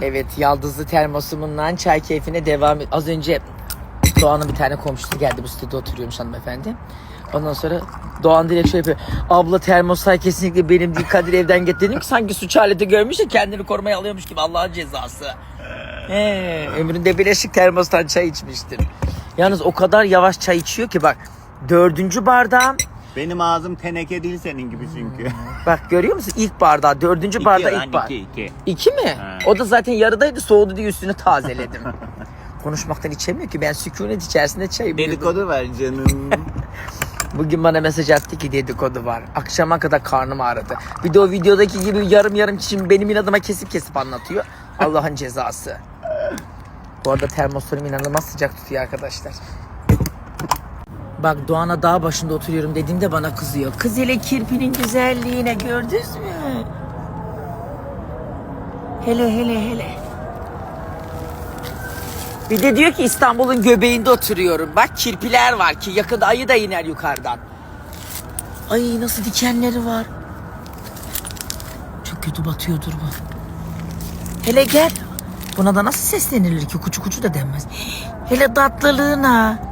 Evet, yaldızlı termosumundan çay keyfine devam et. Az önce Doğan'ın bir tane komşusu geldi, bu sitede oturuyormuş hanımefendi. Ondan sonra Doğan direkt şey yapıyor. Abla termoslar kesinlikle benim değil, Kadir evden get, dedim ki sanki suç aleti görmüş de kendini korumaya alıyormuş gibi, Allah'ın cezası. Ömründe bileşik termostan çay içmiştir. Yalnız o kadar yavaş çay içiyor ki bak, 4. bardağım. Benim ağzım teneke değil senin gibi çünkü. Bak görüyor musun, ilk bardağı, 4. bardağı ilk bardağı. 2 mi? Ha. O da zaten yarıdaydı, soğudu diye üstünü tazeledim. Konuşmaktan içemiyor ki, ben sükunet içerisinde çay yapıyordum. Dedikodu var canım. Bugün bana mesaj attı ki dedikodu var. Akşama kadar karnım ağrıdı. Bir de o videodaki gibi yarım yarım çişim benim inadıma kesip anlatıyor. Allah'ın cezası. Bu arada termoslarım inanılmaz sıcak tutuyor arkadaşlar. Bak Doğan'a dağ başında oturuyorum dediğimde bana kızıyor. Kız hele kirpinin güzelliğine, gördünüz mü? Hele. Bir de diyor ki İstanbul'un göbeğinde oturuyorum. Bak kirpiler var ki yakında ayı da iner yukarıdan. Ay nasıl dikenleri var. Çok kötü batıyordur bu. Hele gel. Buna da nasıl seslenilir ki? Kuçu da denmez. Hele tatlılığına.